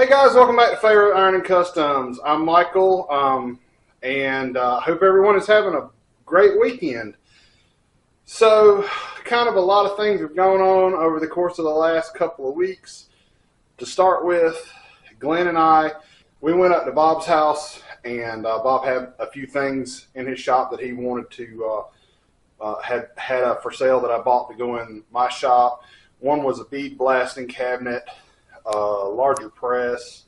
Hey guys, welcome back to Favorite Ironing Customs. I'm Michael, and hope everyone is having a great weekend. So, kind of a lot of things have gone on over the course of the last couple of weeks. To start with, Glenn and we went up to Bob's house, and Bob had a few things in his shop that he wanted to had for sale that I bought to go in my shop. One was a bead blasting cabinet, larger press,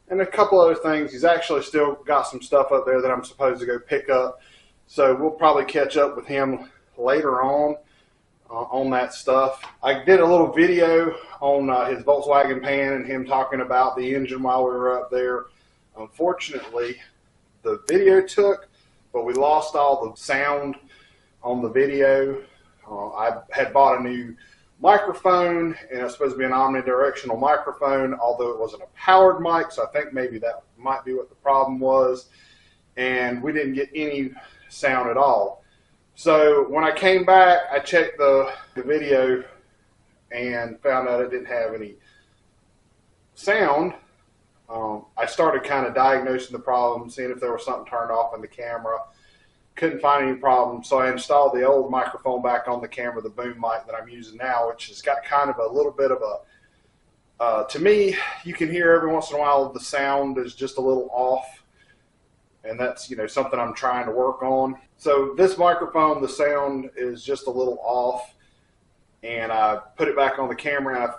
and a couple other things. He's actually still got some stuff up there that I'm supposed to go pick up, so we'll probably catch up with him later on that stuff. I did a little video on his Volkswagen pan and him talking about the engine while we were up there. Unfortunately, the video took, but we lost all the sound on the video. I had bought a new microphone, and it's supposed to be an omnidirectional microphone, although it wasn't a powered mic, so I think maybe that might be what the problem was, and we didn't get any sound at all. So when I came back, I checked the video and found out it didn't have any sound. I started kind of diagnosing the problem, seeing if there was something turned off in the camera. Couldn't find any problem, so I installed the old microphone back on the camera, the boom mic that I'm using now, which has got kind of a little bit of a, to me, you can hear every once in a while the sound is just a little off, and that's, something I'm trying to work on. So this microphone, the sound is just a little off, and I put it back on the camera, and I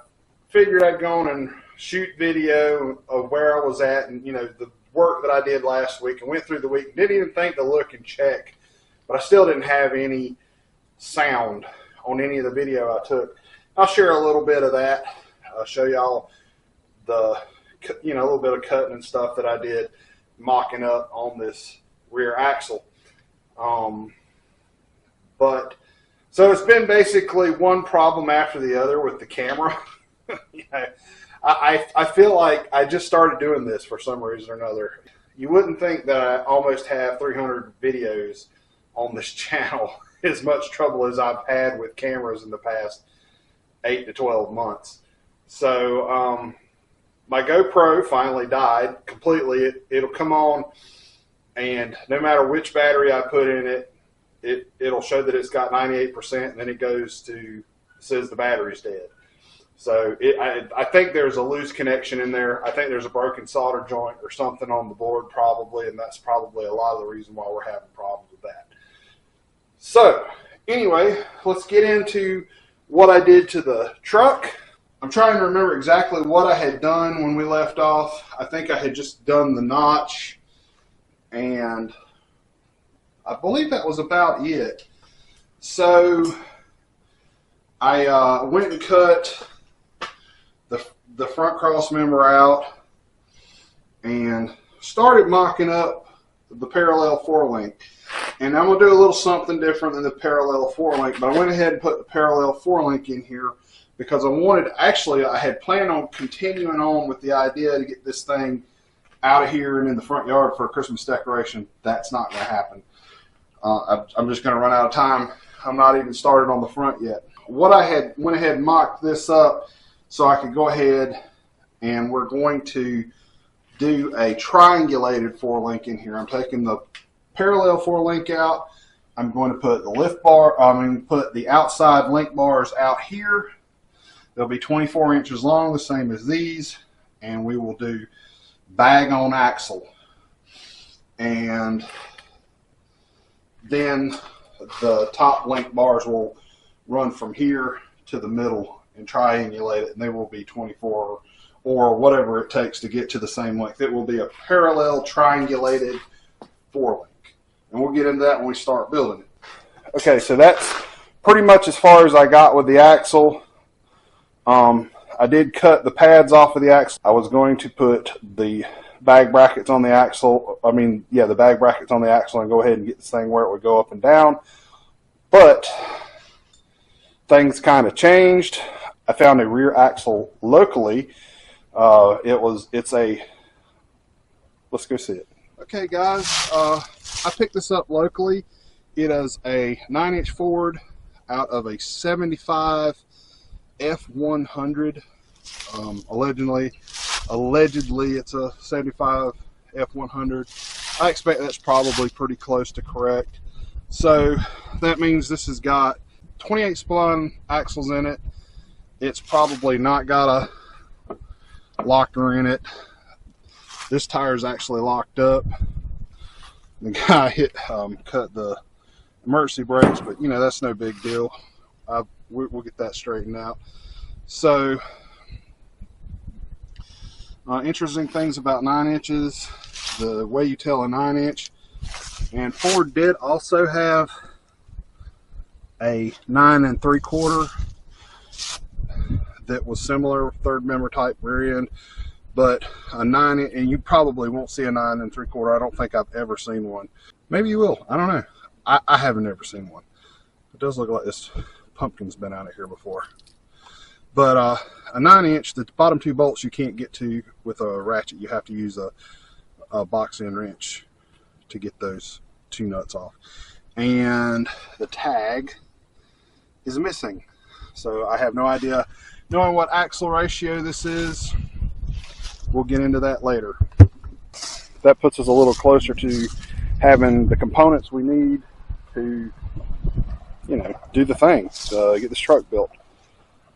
figured I'd go on and shoot video of where I was at, and the work that I did last week, and went through the week. Didn't even think to look and check, but I still didn't have any sound on any of the video I took. I'll share a little bit of that. I'll show y'all the, a little bit of cutting and stuff that I did mocking up on this rear axle. But so it's been basically one problem after the other with the camera. I feel like I just started doing this for some reason or another. You wouldn't think that I almost have 300 videos on this channel, as much trouble as I've had with cameras in the past 8 to 12 months. So my GoPro finally died completely. It'll come on, and no matter which battery I put in it, it'll show that it's got 98%, and then it says the battery's dead. So I think there's a loose connection in there. I think there's a broken solder joint or something on the board probably, and that's probably a lot of the reason why we're having problems with that. So anyway, let's get into what I did to the truck. I'm trying to remember exactly what I had done when we left off. I think I had just done the notch, and I believe that was about it. So I went and cut the front cross member out and started mocking up the parallel 4-link. And I'm going to do a little something different than the parallel 4-link, but I went ahead and put the parallel 4-link in here because I had planned on continuing on with the idea to get this thing out of here and in the front yard for a Christmas decoration. That's not going to happen. I'm just going to run out of time. I'm not even started on the front yet. What I had went ahead and mocked this up so I could go ahead, and we're going to do a triangulated 4-link in here. I'm taking the parallel 4-link out. I'm going to put put the outside link bars out here. They'll be 24 inches long, the same as these, and we will do bag on axle. And then the top link bars will run from here to the middle and triangulate it, and they will be 24 or whatever it takes to get to the same length. It will be a parallel triangulated 4-link, and we'll get into that when we start building it. Okay, so that's pretty much as far as I got with the axle. I did cut the pads off of the axle. I was going to put the bag brackets on the axle. The bag brackets on the axle, and go ahead and get this thing where it would go up and down. But things kind of changed. I found a rear axle locally. Let's go see it. Okay, guys, I picked this up locally. It is a 9-inch Ford out of a 75 F100. Allegedly, Allegedly, it's a 75 F100. I expect that's probably pretty close to correct. So that means this has got 28 spline axles in it. It's probably not got a locker in it. This tire is actually locked up. The guy cut the emergency brakes, but you know, that's no big deal. We'll get that straightened out. So interesting things about 9 inches, the way you tell a 9-inch. And Ford did also have a 9 3/4 that was similar, third member type rear end, but a 9, and you probably won't see a 9 3/4. I don't think I've ever seen one. Maybe you will. I don't know. I haven't ever seen one. It does look like this pumpkin's been out of here before. But a 9-inch, the bottom 2 bolts you can't get to with a ratchet. You have to use a box end wrench to get those 2 nuts off. And the tag is missing. So I have no idea. Knowing what axle ratio this is, we'll get into that later. That puts us a little closer to having the components we need to, you know, do the thing, to get this truck built.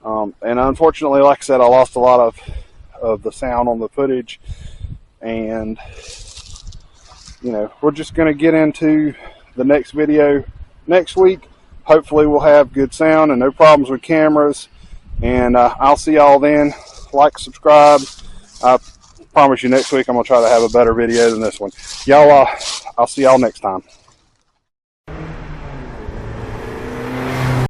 And unfortunately, like I said, I lost a lot of the sound on the footage, and you know, we're just going to get into the next video next week. Hopefully we'll have good sound and no problems with cameras, and I'll see y'all then. Like, subscribe. I promise you next week I'm going to try to have a better video than this one. Y'all, I'll see y'all next time.